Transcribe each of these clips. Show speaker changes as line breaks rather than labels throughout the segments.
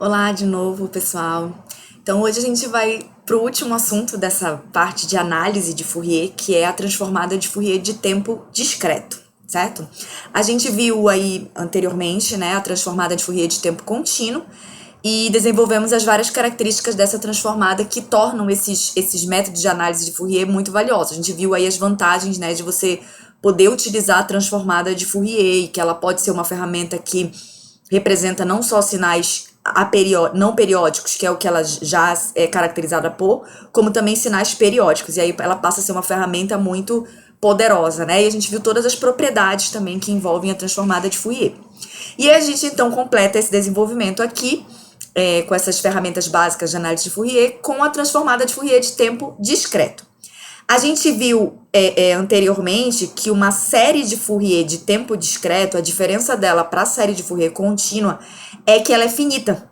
Olá de novo, pessoal. Então, hoje a gente vai para o último assunto dessa parte de análise de Fourier, que é a transformada de Fourier de tempo discreto, certo? A gente viu aí anteriormente, né, a transformada de Fourier de tempo contínuo e desenvolvemos as várias características dessa transformada que tornam esses métodos de análise de Fourier muito valiosos. A gente viu aí as vantagens, né, de você poder utilizar a transformada de Fourier e que ela pode ser uma ferramenta que representa não só sinais não periódicos, que é o que ela já é caracterizada por, como também sinais periódicos. E aí ela passa a ser uma ferramenta muito poderosa, né? E a gente viu todas as propriedades também que envolvem a transformada de Fourier. E a gente então completa esse desenvolvimento aqui, com essas ferramentas básicas de análise de Fourier, com a transformada de Fourier de tempo discreto. A gente viu anteriormente que uma série de Fourier de tempo discreto, a diferença dela para a série de Fourier contínua é que ela é finita.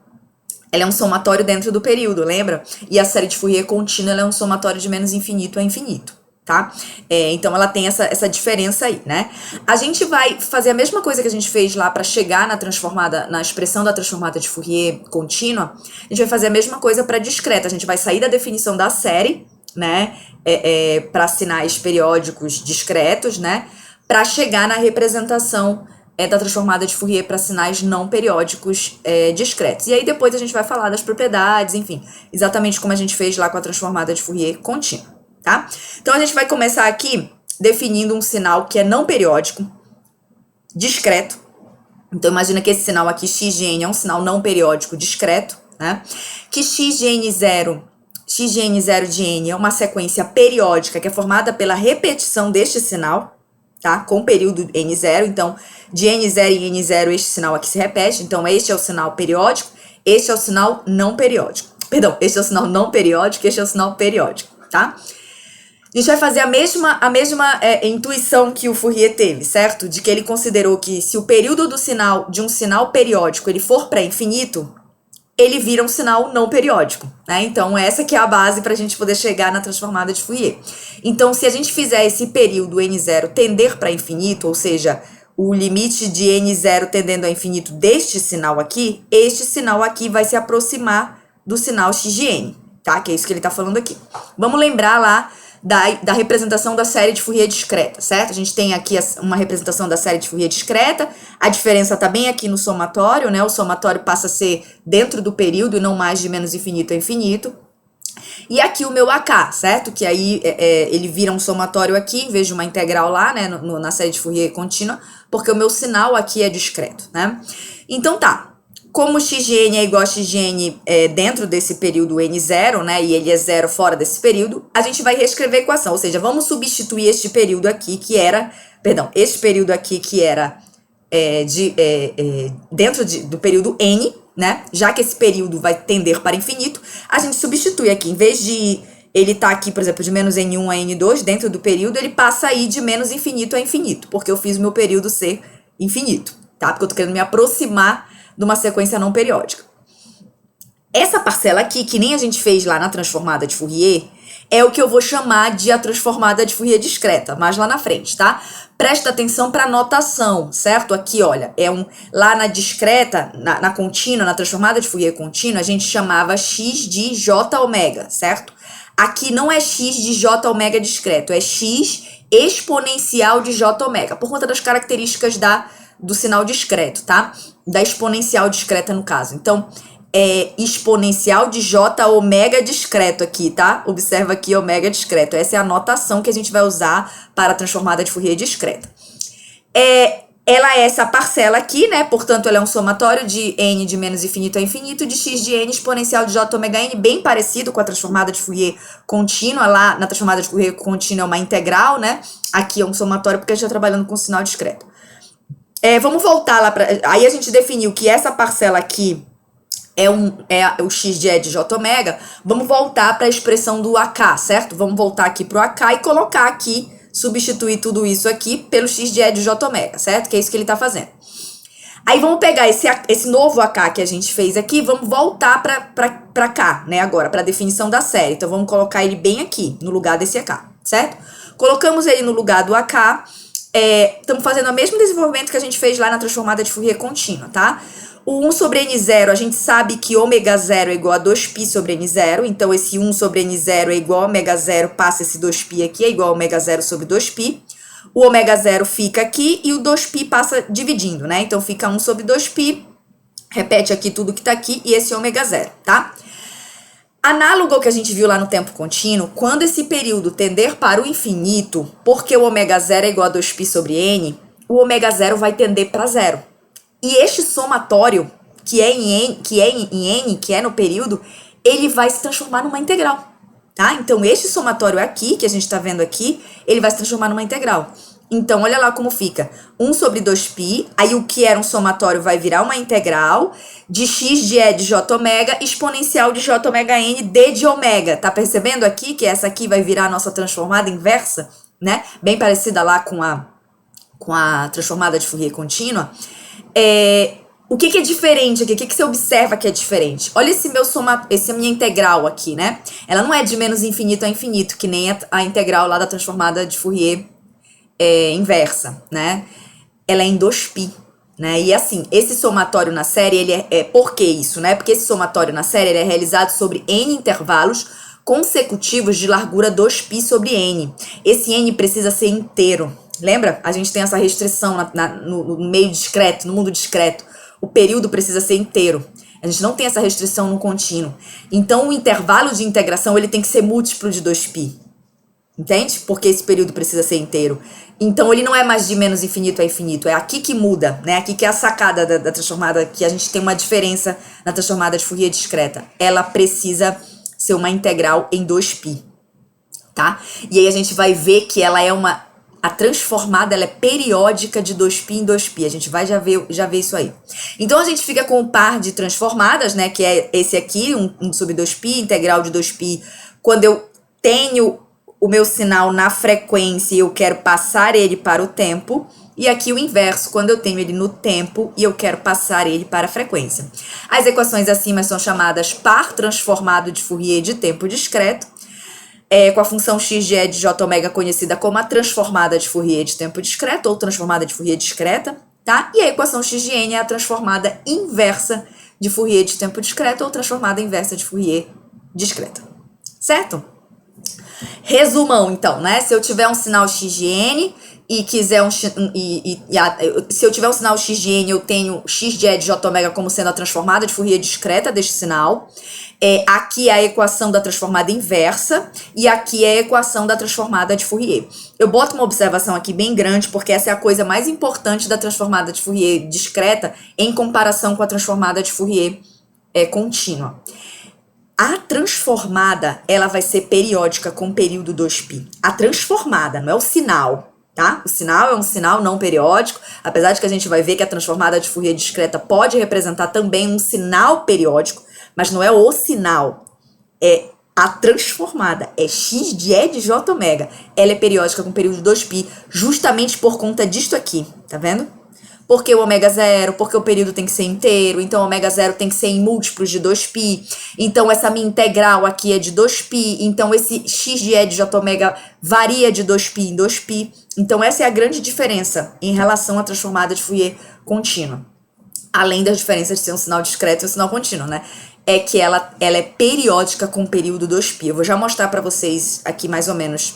Ela é um somatório dentro do período, lembra? E a série de Fourier contínua ela é um somatório de menos infinito a infinito, tá? Então ela tem essa diferença aí, né? A gente vai fazer a mesma coisa que a gente fez lá para chegar na expressão da transformada de Fourier contínua. A gente vai fazer a mesma coisa para discreta. A gente vai sair da definição da série, né? Para sinais periódicos discretos, né? Para chegar na representação da transformada de Fourier para sinais não periódicos discretos. E aí depois a gente vai falar das propriedades, enfim, exatamente como a gente fez lá com a transformada de Fourier contínua, tá? Então a gente vai começar aqui definindo um sinal que é não periódico, discreto. Então imagina que esse sinal aqui, x de n, é um sinal não periódico discreto, né? Que x de n0 de n é uma sequência periódica que é formada pela repetição deste sinal, tá? Com período n0, então de n0 em n0 este sinal aqui se repete, então este é o sinal periódico, este é o sinal não periódico. Perdão, este é o sinal não periódico, este é o sinal periódico, tá? A gente vai fazer a mesma intuição que o Fourier teve, certo? De que ele considerou que se o período de um sinal periódico ele for para infinito, ele vira um sinal não periódico, né? Então, essa que é a base para a gente poder chegar na transformada de Fourier. Então, se a gente fizer esse período n0 tender para infinito, ou seja, o limite de n0 tendendo a infinito deste sinal aqui, este sinal aqui vai se aproximar do sinal x de n, tá? Que é isso que ele está falando aqui. Vamos lembrar lá da representação da série de Fourier discreta, certo? A gente tem aqui uma representação da série de Fourier discreta, a diferença tá bem aqui no somatório, né? O somatório passa a ser dentro do período e não mais de menos infinito a infinito. E aqui o meu AK, certo? Que aí ele vira um somatório aqui, em vez de uma integral lá, né? Na série de Fourier contínua, porque o meu sinal aqui é discreto, né? Então tá. Como x de n é igual a x de n dentro desse período n0, né, e ele é zero fora desse período, a gente vai reescrever a equação, ou seja, vamos substituir este período aqui que era, este período aqui que era dentro do período n, né, já que esse período vai tender para infinito, a gente substitui aqui, em vez de ele tá aqui, por exemplo, de menos n1 a n2 dentro do período, ele passa aí de menos infinito a infinito, porque eu fiz o meu período ser infinito, tá, porque eu tô querendo me aproximar de uma sequência não periódica. Essa parcela aqui, que nem a gente fez lá na transformada de Fourier, é o que eu vou chamar de a transformada de Fourier discreta, mais lá na frente, tá? Presta atenção para a notação, certo? Aqui, olha, lá na discreta, na contínua, na transformada de Fourier contínua, a gente chamava x de j ômega, certo? Aqui não é x de j ômega discreto, é x exponencial de j ômega, por conta das características do sinal discreto, tá? Da exponencial discreta no caso. Então, é exponencial de j ômega discreto aqui, tá? Observa aqui ômega discreto. Essa é a notação que a gente vai usar para a transformada de Fourier discreta. Ela é essa parcela aqui, né? Portanto, ela é um somatório de n de menos infinito a infinito de x de n exponencial de j ômega n, bem parecido com a transformada de Fourier contínua. Lá na transformada de Fourier contínua é uma integral, né? Aqui é um somatório porque a gente está trabalhando com sinal discreto. Vamos voltar lá para. Aí a gente definiu que essa parcela aqui é o x de E de j ômega. Vamos voltar para a expressão do AK, certo? Vamos voltar aqui para o AK e colocar aqui, substituir tudo isso aqui pelo x de E de j ômega, certo? Que é isso que ele está fazendo. Aí vamos pegar esse novo AK que a gente fez aqui, vamos voltar para cá, né? Agora, para a definição da série. Então vamos colocar ele bem aqui, no lugar desse AK, certo? Colocamos ele no lugar do AK. Estamos fazendo o mesmo desenvolvimento que a gente fez lá na transformada de Fourier contínua, tá? O 1 sobre N0, a gente sabe que ômega 0 é igual a 2π sobre N0, então esse 1 sobre N0 é igual a ômega 0, passa esse 2π aqui, é igual a ômega 0 sobre 2π. O ômega 0 fica aqui e o 2π passa dividindo, né? Então fica 1 sobre 2π, repete aqui tudo que tá aqui e esse ômega 0, tá? Análogo ao que a gente viu lá no tempo contínuo, quando esse período tender para o infinito, porque o ômega 0 é igual a 2π sobre N, o ômega 0 vai tender para 0. E este somatório, que é em N, que é no período, ele vai se transformar numa integral, tá? Então, este somatório aqui, que a gente está vendo aqui, ele vai se transformar numa integral. Então, olha lá como fica. 1 sobre 2π, aí o que era um somatório vai virar uma integral de x de E de j ômega, exponencial de j ômega n, d de ômega. Tá percebendo aqui que essa aqui vai virar a nossa transformada inversa, né? Bem parecida lá com a transformada de Fourier contínua. O que é diferente aqui? O que você observa que é diferente? Olha essa minha integral aqui, né? Ela não é de menos infinito a infinito, que nem a integral lá da transformada de Fourier inversa, né? Ela é em 2π, né? E assim, esse somatório na série, ele por que isso, né? Porque esse somatório na série, ele é realizado sobre n intervalos consecutivos de largura 2π sobre n. Esse n precisa ser inteiro. Lembra? A gente tem essa restrição no meio discreto, no mundo discreto. O período precisa ser inteiro. A gente não tem essa restrição no contínuo. Então, o intervalo de integração, ele tem que ser múltiplo de 2π. Entende? Porque esse período precisa ser inteiro. Então, ele não é mais de menos infinito a infinito. É aqui que muda, né? Aqui que é a sacada da transformada, que a gente tem uma diferença na transformada de Fourier discreta. Ela precisa ser uma integral em 2π, tá? E aí a gente vai ver que ela é a transformada, ela é periódica de 2π em 2π. A gente vai já ver isso aí. Então, a gente fica com o par de transformadas, né? Que é esse aqui, 1 sobre 2π, integral de 2π. Quando eu tenho o meu sinal na frequência e eu quero passar ele para o tempo. E aqui o inverso, quando eu tenho ele no tempo e eu quero passar ele para a frequência. As equações acima são chamadas par transformado de Fourier de tempo discreto, com a função x de E de j ômega conhecida como a transformada de Fourier de tempo discreto ou transformada de Fourier discreta, tá? E a equação x de n é a transformada inversa de Fourier de tempo discreto ou transformada inversa de Fourier discreta, certo? Resumão, então, né? Se eu tiver um sinal x de n e quiser se eu tiver um sinal x de n, eu tenho x de E de j ômega como sendo a transformada de Fourier discreta deste sinal. Aqui é a equação da transformada inversa e aqui é a equação da transformada de Fourier. Eu boto uma observação aqui bem grande, porque essa é a coisa mais importante da transformada de Fourier discreta em comparação com a transformada de Fourier contínua. A transformada, ela vai ser periódica com período 2π. A transformada, não é o sinal, tá? O sinal é um sinal não periódico, apesar de que a gente vai ver que a transformada de Fourier discreta pode representar também um sinal periódico, mas não é o sinal, é a transformada, é x de E de j ômega. Ela é periódica com período 2π, justamente por conta disto aqui, tá vendo? Porque o ômega 0, porque o período tem que ser inteiro, então o ômega 0 tem que ser em múltiplos de 2π, então essa minha integral aqui é de 2π, então esse x de E de j ômega varia de 2π em 2π, então essa é a grande diferença em relação à transformada de Fourier contínua. Além das diferenças de ser um sinal discreto e um sinal contínuo, né? É que ela é periódica com período 2π. Eu vou já mostrar para vocês aqui mais ou menos,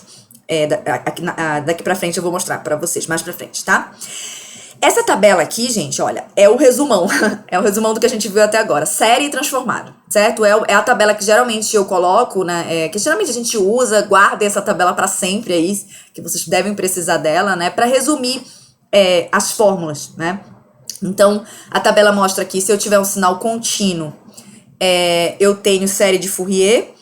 daqui pra frente eu vou mostrar para vocês mais pra frente, tá? Essa tabela aqui, gente, olha, é o resumão. É o resumão do que a gente viu até agora. Série transformada, certo? É a tabela que geralmente eu coloco, né? Que geralmente a gente usa, guarda essa tabela para sempre aí, que vocês devem precisar dela, né? Para resumir as fórmulas, né? Então, a tabela mostra aqui, se eu tiver um sinal contínuo, eu tenho série de Fourier,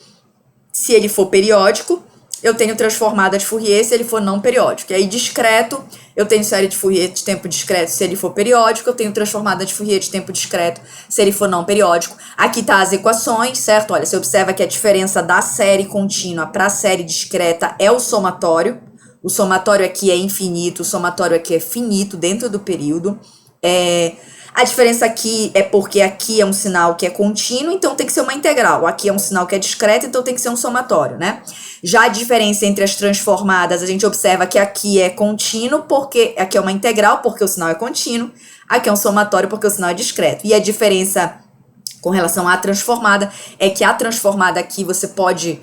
se ele for periódico. Eu tenho transformada de Fourier se ele for não periódico. E aí, discreto, eu tenho série de Fourier de tempo discreto se ele for periódico. Eu tenho transformada de Fourier de tempo discreto se ele for não periódico. Aqui tá as equações, certo? Olha, você observa que a diferença da série contínua para a série discreta é o somatório. O somatório aqui é infinito, o somatório aqui é finito dentro do período. A diferença aqui é porque aqui é um sinal que é contínuo, então tem que ser uma integral. Aqui é um sinal que é discreto, então tem que ser um somatório, né? Já a diferença entre as transformadas, a gente observa que aqui é contínuo, porque aqui é uma integral, porque o sinal é contínuo. Aqui é um somatório porque o sinal é discreto. E a diferença com relação à transformada é que a transformada aqui você pode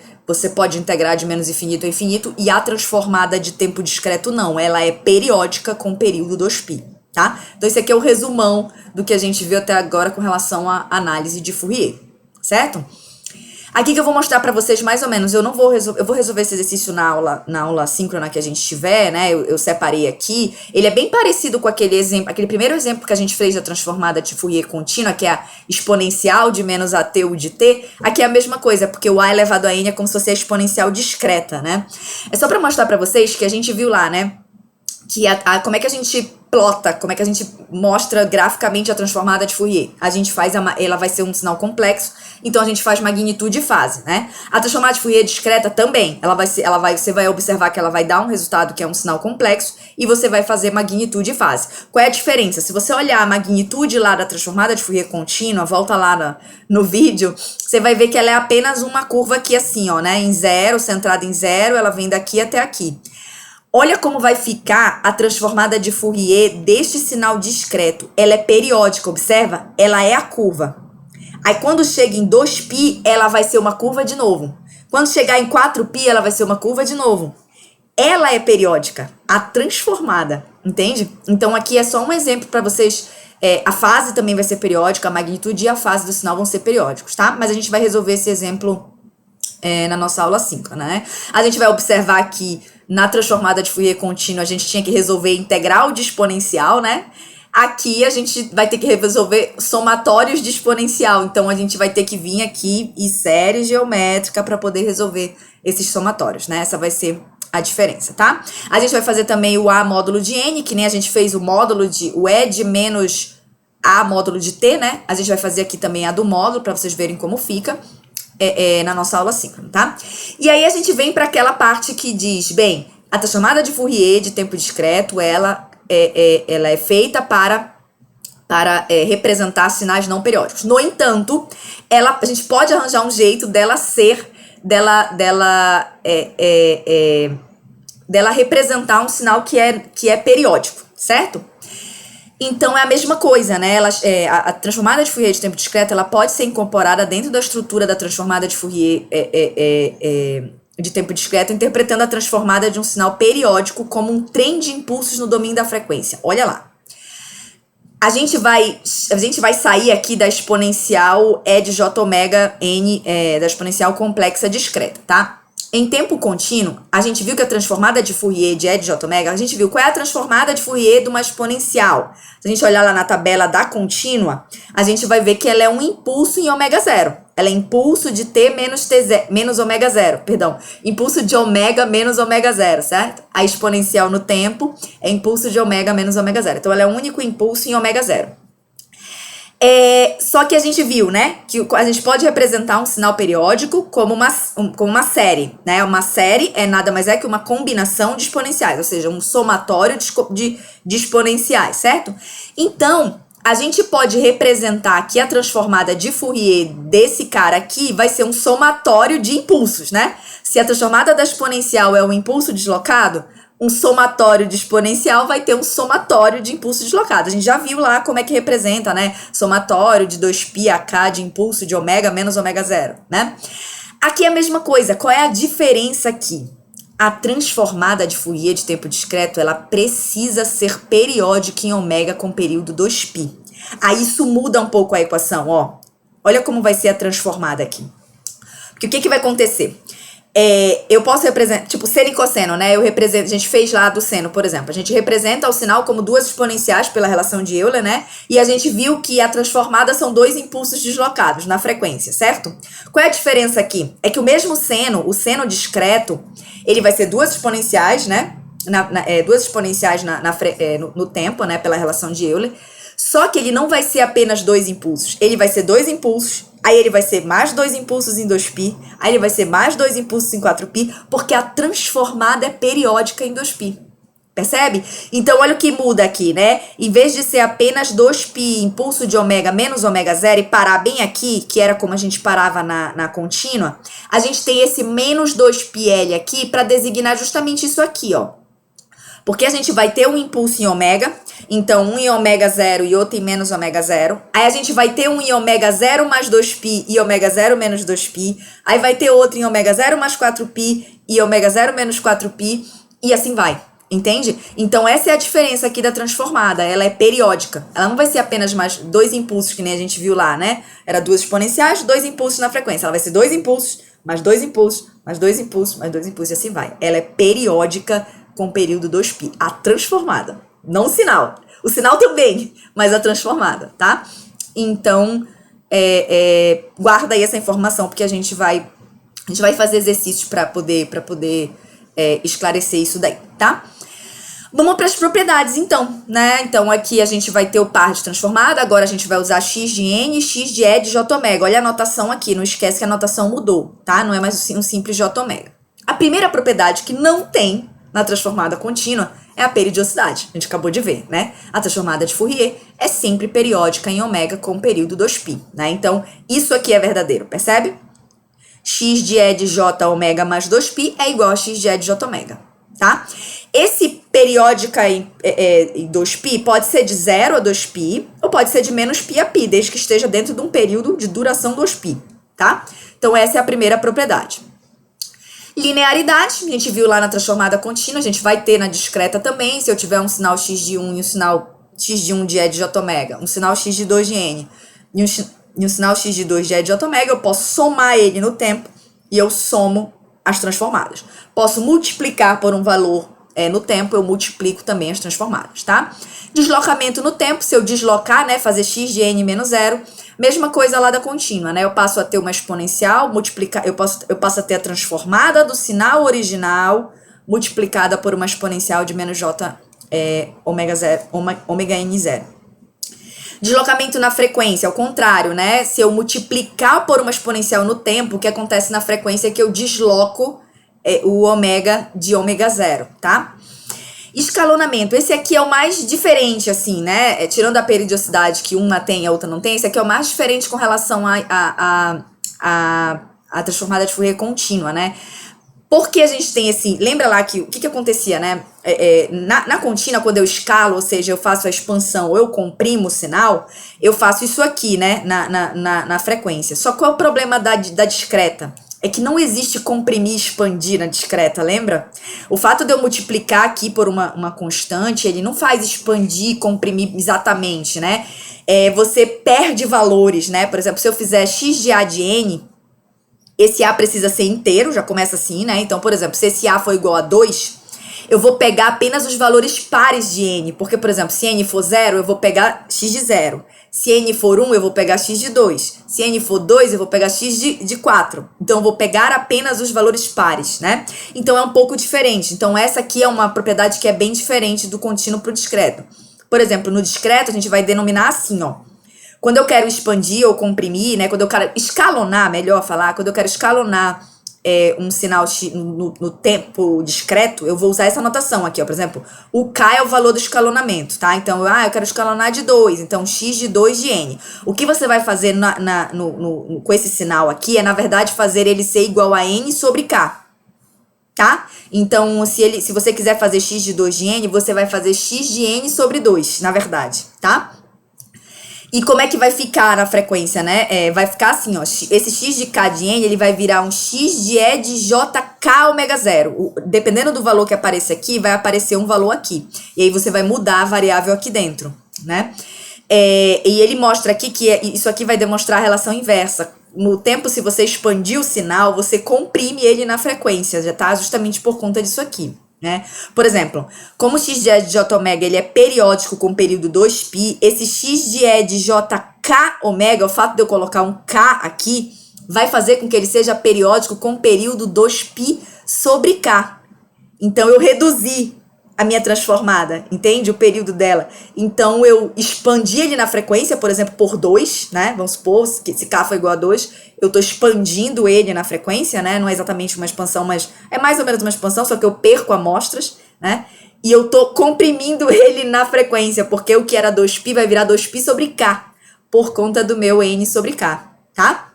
integrar de menos infinito a infinito, e a transformada de tempo discreto não, ela é periódica com período 2π, tá? Então esse aqui é o resumão do que a gente viu até agora com relação à análise de Fourier, certo? Aqui que eu vou mostrar pra vocês mais ou menos, eu vou resolver esse exercício na aula síncrona que a gente tiver, né? Eu separei aqui. Ele é bem parecido com aquele exemplo, aquele primeiro exemplo que a gente fez da transformada de Fourier contínua, que é a exponencial de menos AT u de T. Aqui é a mesma coisa, porque o A elevado a N é como se fosse a exponencial discreta, né? É só pra mostrar pra vocês que a gente viu lá, né? Que como é que a gente plota, como é que a gente mostra graficamente a transformada de Fourier. A gente faz, ela vai ser um sinal complexo, então a gente faz magnitude e fase, né? A transformada de Fourier discreta também, você vai observar que ela vai dar um resultado que é um sinal complexo, e você vai fazer magnitude e fase. Qual é a diferença? Se você olhar a magnitude lá da transformada de Fourier contínua, volta lá no vídeo, você vai ver que ela é apenas uma curva aqui assim, ó, né? Em zero, centrada em zero, ela vem daqui até aqui. Olha como vai ficar a transformada de Fourier deste sinal discreto. Ela é periódica, observa? Ela é a curva. Aí quando chega em 2π, ela vai ser uma curva de novo. Quando chegar em 4π, ela vai ser uma curva de novo. Ela é periódica, a transformada, entende? Então aqui é só um exemplo para vocês. A fase também vai ser periódica, a magnitude e a fase do sinal vão ser periódicos, tá? Mas a gente vai resolver esse exemplo na nossa aula síncrona, né? A gente vai observar que na transformada de Fourier contínua a gente tinha que resolver integral de exponencial, né? Aqui a gente vai ter que resolver somatórios de exponencial, então a gente vai ter que vir aqui e série geométrica para poder resolver esses somatórios, né? Essa vai ser a diferença, tá? A gente vai fazer também o A módulo de N, que nem a gente fez o E de menos A módulo de T, né? A gente vai fazer aqui também a do módulo para vocês verem como fica. Na nossa aula síncrona, tá? E aí a gente vem para aquela parte que diz, bem, a transformada de Fourier de tempo discreto, ela é feita para representar sinais não periódicos. No entanto, a gente pode arranjar um jeito dela representar um sinal que é periódico, certo? Então é a mesma coisa, né? A transformada de Fourier de tempo discreto, ela pode ser incorporada dentro da estrutura da transformada de Fourier de tempo discreto, interpretando a transformada de um sinal periódico como um trem de impulsos no domínio da frequência. Olha lá. A gente vai sair aqui da exponencial E de J ômega N, da exponencial complexa discreta, tá? Em tempo contínuo, a gente viu que a transformada de Fourier de E de J ômega, a gente viu qual é a transformada de Fourier de uma exponencial. Se a gente olhar lá na tabela da contínua, a gente vai ver que ela é um impulso em ômega zero. Ela é impulso de T menos ômega zero, perdão. Impulso de ômega menos ômega zero, certo? A exponencial no tempo é impulso de ômega menos ômega zero. Então, ela é o único impulso em ômega zero. Só que a gente viu, né, que a gente pode representar um sinal periódico como uma série, né? Uma série nada mais é que uma combinação de exponenciais, ou seja, um somatório de exponenciais, certo? Então, a gente pode representar que a transformada de Fourier desse cara aqui vai ser um somatório de impulsos, né? Se a transformada da exponencial é um impulso deslocado, um somatório de exponencial vai ter um somatório de impulso deslocado. A gente já viu lá como é que representa, né? Somatório de 2π AK de impulso de ômega menos ômega zero, né? Aqui é a mesma coisa. Qual é a diferença aqui? A transformada de Fourier de tempo discreto, ela precisa ser periódica em ômega com período 2π. Aí isso muda um pouco a equação, ó. Olha como vai ser a transformada aqui. Porque o que vai acontecer? Eu posso representar, tipo, seno e cosseno, né? A gente fez lá do seno, por exemplo. A gente representa o sinal como duas exponenciais pela relação de Euler, né? E a gente viu que a transformada são dois impulsos deslocados na frequência, certo? Qual é a diferença aqui? É que o mesmo seno, o seno discreto, ele vai ser duas exponenciais, né? Duas exponenciais no tempo, né? Pela relação de Euler. Só que ele não vai ser apenas dois impulsos. Ele vai ser dois impulsos. Aí ele vai ser mais dois impulsos em 2π, aí ele vai ser mais dois impulsos em 4π, porque a transformada é periódica em 2π. Percebe? Então, olha o que muda aqui, né? Em vez de ser apenas 2π impulso de ômega menos ômega zero e parar bem aqui, que era como a gente parava na contínua, a gente tem esse menos 2πl aqui para designar justamente isso aqui, ó. Porque a gente vai ter um impulso em ômega, então um em ômega 0 e outro em menos ômega 0. Aí a gente vai ter um em ômega 0 mais 2π e ômega 0 menos 2π. Aí vai ter outro em ômega 0 mais 4π e ômega 0 menos 4π. E assim vai, entende? Então essa é a diferença aqui da transformada, ela é periódica. Ela não vai ser apenas mais dois impulsos, que nem a gente viu lá, né? Era duas exponenciais, dois impulsos na frequência. Ela vai ser dois impulsos, mais dois impulsos, mais dois impulsos, mais dois impulsos, e assim vai. Ela é periódica com período 2π. A transformada, não o sinal. O sinal também, mas a transformada, tá? Então, guarda aí essa informação, porque a gente vai fazer exercícios para poder esclarecer isso daí, tá? Vamos para as propriedades, então, né? Então, aqui a gente vai ter o par de transformada, agora a gente vai usar x de n e x de e de j ômega. Olha a anotação aqui, não esquece que a anotação mudou, tá? Não é mais um simples j ômega. A primeira propriedade que não tem na transformada contínua é a periodicidade. A gente acabou de ver, né? A transformada de Fourier é sempre periódica em ômega com período 2π, né? Então, isso aqui é verdadeiro, percebe? X de e de j ômega mais 2π é igual a x de e de j ômega, tá? Esse periódica em 2π pode ser de 0 a 2π ou pode ser de menos π a π, desde que esteja dentro de um período de duração 2π, tá? Então, essa é a primeira propriedade. Linearidade, a gente viu lá na transformada contínua, a gente vai ter na discreta também, se eu tiver um sinal x de 1 e um sinal x de 1 de e de j ômega, um sinal x de 2 de n e um sinal x de 2 de e de j ômega, eu posso somar ele no tempo e eu somo as transformadas. Posso multiplicar por um valor no tempo, eu multiplico também as transformadas, tá? Deslocamento no tempo, se eu deslocar, né, fazer x de n menos 0, mesma coisa lá da contínua, né? Eu passo a ter uma exponencial, multiplicar, eu passo a ter a transformada do sinal original multiplicada por uma exponencial de menos j ômega n 0. Deslocamento na frequência, ao contrário, né? Se eu multiplicar por uma exponencial no tempo, o que acontece na frequência é que eu desloco o ômega de ômega 0, tá? Escalonamento, esse aqui é o mais diferente, assim, né? Tirando a periodicidade que uma tem e a outra não tem, esse aqui é o mais diferente com relação à transformada de Fourier contínua, né? Porque a gente tem esse... Lembra lá que o que acontecia, né? Na contínua, quando eu escalo, ou seja, eu faço a expansão ou eu comprimo o sinal, eu faço isso aqui, né? Na frequência. Só qual é o problema da discreta? É que não existe comprimir e expandir na discreta, lembra? O fato de eu multiplicar aqui por uma constante, ele não faz expandir e comprimir exatamente, né? Você perde valores, né? Por exemplo, se eu fizer x de a de n, esse a precisa ser inteiro, já começa assim, né? Então, por exemplo, se esse a for igual a 2, eu vou pegar apenas os valores pares de n. Porque, por exemplo, se n for 0, eu vou pegar x de 0. Se n for 1, eu vou pegar x de 2. Se n for 2, eu vou pegar x de 4. Então, eu vou pegar apenas os valores pares, né? Então, é um pouco diferente. Então, essa aqui é uma propriedade que é bem diferente do contínuo para o discreto. Por exemplo, no discreto, a gente vai denominar assim, ó. Quando eu quero expandir ou comprimir, né? Quando eu quero escalonar, melhor falar, quando eu quero escalonar um sinal no tempo discreto, eu vou usar essa notação aqui, ó. Por exemplo, o K é o valor do escalonamento, tá? Então, eu quero escalonar de 2, então x de 2 de n. O que você vai fazer com esse sinal aqui é, na verdade, fazer ele ser igual a n sobre K, tá? Então, se você quiser fazer x de 2 de n, você vai fazer x de n sobre 2, na verdade, tá? E como é que vai ficar na frequência, né? Vai ficar assim, ó. Esse x de k de n, ele vai virar um x de e de jk ômega 0. Dependendo do valor que aparecer aqui, vai aparecer um valor aqui. E aí você vai mudar a variável aqui dentro, né? E ele mostra aqui que isso aqui vai demonstrar a relação inversa. No tempo, se você expandir o sinal, você comprime ele na frequência, já tá? Justamente por conta disso aqui, né? Por exemplo, como o x de e de j ômega ele é periódico com período 2π, esse x de e de jk ômega, o fato de eu colocar um k aqui, vai fazer com que ele seja periódico com período 2π sobre k. Então, eu reduzi a minha transformada, entende? O período dela. Então, eu expandi ele na frequência, por exemplo, por 2, né? Vamos supor que esse k foi igual a 2, eu estou expandindo ele na frequência, né? Não é exatamente uma expansão, mas é mais ou menos uma expansão, só que eu perco amostras, né? E eu estou comprimindo ele na frequência, porque o que era 2π vai virar 2π sobre k, por conta do meu n sobre k, tá?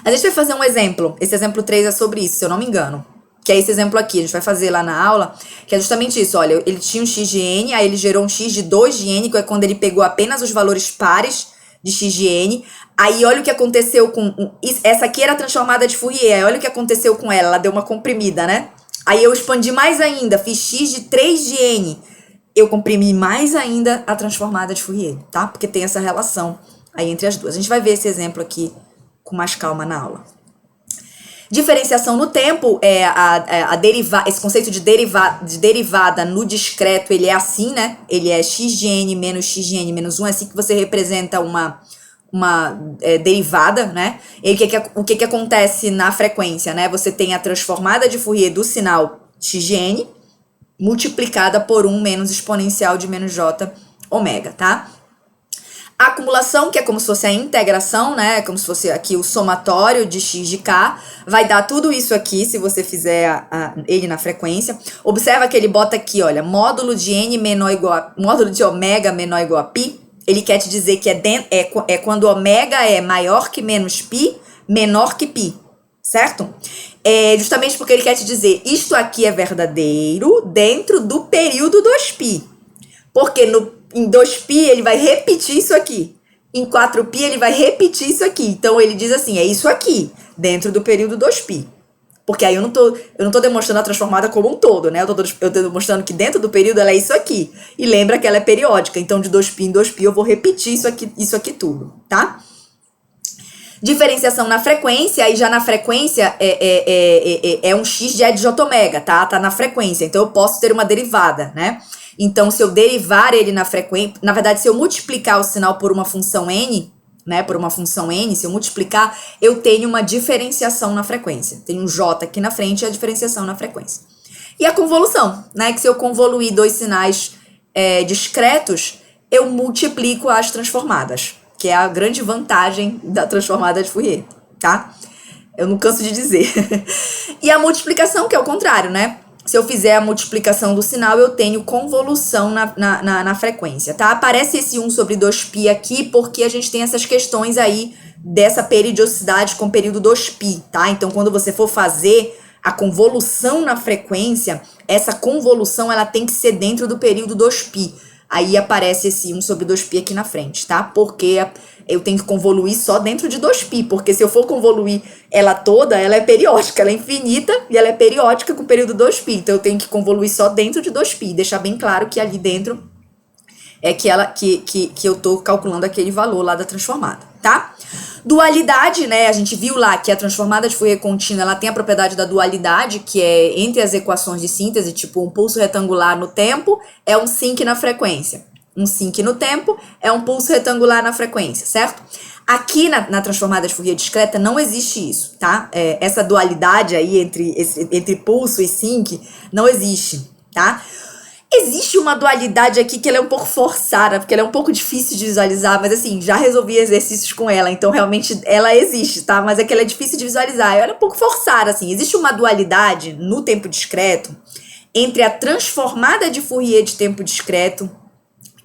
A gente vai fazer um exemplo. Esse exemplo 3 é sobre isso, se eu não me engano. Que é esse exemplo aqui, a gente vai fazer lá na aula, que é justamente isso, olha, ele tinha um x de n, aí ele gerou um x de 2 de n, que é quando ele pegou apenas os valores pares de x de n, aí olha o que aconteceu com, essa aqui era a transformada de Fourier, aí olha o que aconteceu com ela deu uma comprimida, né? Aí eu expandi mais ainda, fiz x de 3 de n, eu comprimi mais ainda a transformada de Fourier, tá? Porque tem essa relação aí entre as duas. A gente vai ver esse exemplo aqui com mais calma na aula. Diferenciação no tempo, esse conceito de derivada no discreto, ele é assim, né? Ele é x de n menos x de n menos 1, é assim que você representa uma derivada, né? E o que acontece na frequência, né? Você tem a transformada de Fourier do sinal x de n multiplicada por 1 menos exponencial de menos j ômega, tá? A acumulação, que é como se fosse a integração, né? Como se fosse aqui o somatório de x de k, vai dar tudo isso aqui, se você fizer ele na frequência. Observa que ele bota aqui, olha, módulo de n menor ou igual a, módulo de ômega menor ou igual a π. Ele quer te dizer que é quando ômega é maior que menos π, menor que π, certo? É justamente porque ele quer te dizer, isto aqui é verdadeiro dentro do período 2π. Porque em 2π ele vai repetir isso aqui. Em 4π ele vai repetir isso aqui. Então ele diz assim, é isso aqui, dentro do período 2π. Porque aí eu não tô demonstrando a transformada como um todo, né? Eu tô demonstrando que dentro do período ela é isso aqui. E lembra que ela é periódica. Então de 2π em 2π eu vou repetir isso aqui tudo, tá? Diferenciação na frequência, aí já na frequência é um x de E de J ômega, tá? Tá na frequência. Então eu posso ter uma derivada, né? Então, se eu derivar ele na frequência, na verdade, se eu multiplicar o sinal por uma função n, né, por uma função n, se eu multiplicar, eu tenho uma diferenciação na frequência. Tem um j aqui na frente e a diferenciação na frequência. E a convolução, né, que se eu convoluir dois sinais discretos, eu multiplico as transformadas, que é a grande vantagem da transformada de Fourier, tá? Eu não canso de dizer. E a multiplicação, que é o contrário, né? Se eu fizer a multiplicação do sinal, eu tenho convolução na frequência, tá? Aparece esse 1 sobre 2π aqui porque a gente tem essas questões aí dessa periodicidade com período 2π, tá? Então, quando você for fazer a convolução na frequência, essa convolução ela tem que ser dentro do período 2π. Aí aparece esse 1 sobre 2π aqui na frente, tá? Porque eu tenho que convoluir só dentro de 2π, porque se eu for convoluir ela toda, ela é periódica, ela é infinita e ela é periódica com o período 2π. Então eu tenho que convoluir só dentro de 2π, deixar bem claro que ali dentro é que eu tô calculando aquele valor lá da transformada, tá? Dualidade, né? A gente viu lá que a transformada de Fourier contínua, ela tem a propriedade da dualidade, que é entre as equações de síntese, tipo um pulso retangular no tempo é um sinc na frequência. Um sinc no tempo é um pulso retangular na frequência, certo? Aqui na transformada de Fourier discreta não existe isso, tá? Essa dualidade aí entre pulso e sinc não existe, tá? Existe uma dualidade aqui que ela é um pouco forçada, porque ela é um pouco difícil de visualizar, mas assim, já resolvi exercícios com ela, então realmente ela existe, tá? Mas é que ela é difícil de visualizar, ela é um pouco forçada, assim. Existe uma dualidade no tempo discreto entre a transformada de Fourier de tempo discreto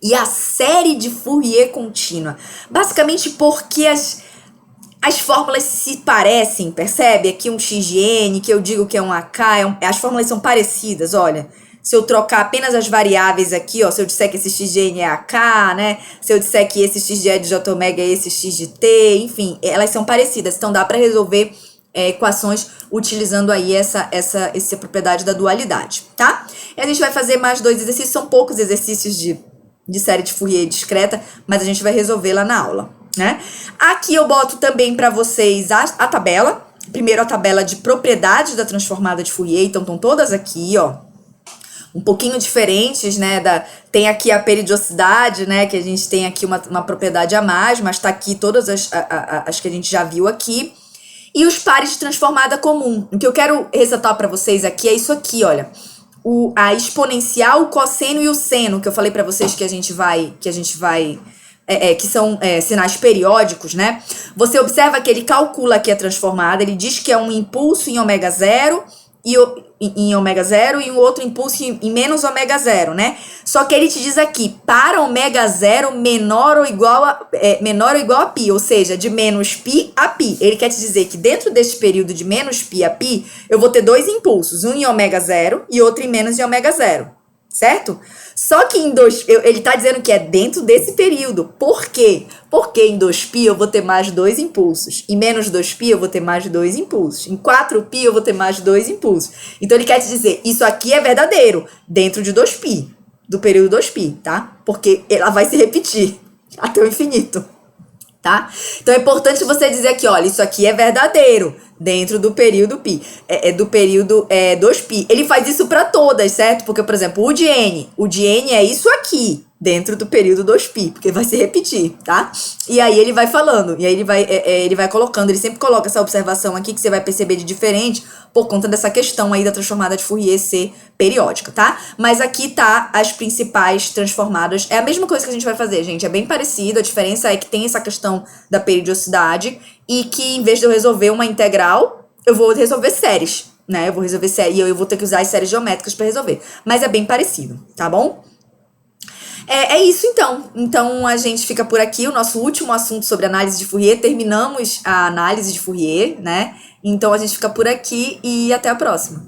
e a série de Fourier contínua. Basicamente porque as fórmulas se parecem, percebe? Aqui um x de n, que eu digo que é um AK, as fórmulas são parecidas, olha. Se eu trocar apenas as variáveis aqui, ó, se eu disser que esse x de n é AK, né? Se eu disser que esse x de E de J ômega é esse x de t, enfim, elas são parecidas. Então dá para resolver equações utilizando aí essa propriedade da dualidade, tá? E a gente vai fazer mais 2 exercícios, são poucos exercícios de série de Fourier discreta, mas a gente vai resolver lá na aula, né? Aqui eu boto também para vocês a tabela. Primeiro a tabela de propriedades da transformada de Fourier, então estão todas aqui, ó. Um pouquinho diferentes, né? Tem aqui a periodicidade, né? Que a gente tem aqui uma propriedade a mais, mas tá aqui todas as que a gente já viu aqui. E os pares de transformada comum. O que eu quero ressaltar para vocês aqui é isso aqui, olha. A exponencial, o cosseno e o seno, que eu falei para vocês que a gente vai que são sinais periódicos, né? Você observa que ele calcula aqui a transformada, ele diz que é um impulso em ômega 0 em ômega 0 e um outro impulso em menos ômega 0, né? Só que ele te diz aqui, para ômega zero menor ou igual a π, ou seja, de menos π a π. Ele quer te dizer que dentro deste período de menos π a π, eu vou ter dois impulsos, um em ômega zero e outro em menos de ômega zero, certo? Só que ele está dizendo que é dentro desse período. Por quê? Porque em 2π eu vou ter mais dois impulsos. Em menos 2π eu vou ter mais dois impulsos. Em 4π eu vou ter mais dois impulsos. Então ele quer te dizer, isso aqui é verdadeiro dentro de 2π, do período 2π, tá? Porque ela vai se repetir até o infinito, tá? Então é importante você dizer aqui, olha, isso aqui é verdadeiro dentro do período π, do período 2π. Ele faz isso para todas, certo? Porque, por exemplo, o de n é isso aqui dentro do período 2π, porque vai se repetir, tá? E aí ele vai falando, e aí ele vai colocando, ele sempre coloca essa observação aqui que você vai perceber de diferente por conta dessa questão aí da transformada de Fourier ser periódica, tá? Mas aqui tá as principais transformadas. É a mesma coisa que a gente vai fazer, gente. É bem parecido. A diferença é que tem essa questão da periodicidade e que em vez de eu resolver uma integral, eu vou resolver séries, né? Eu vou resolver séries e eu vou ter que usar as séries geométricas para resolver. Mas é bem parecido, tá bom? É isso então. Então a gente fica por aqui, o nosso último assunto sobre análise de Fourier. Terminamos a análise de Fourier, né? Então a gente fica por aqui e até a próxima.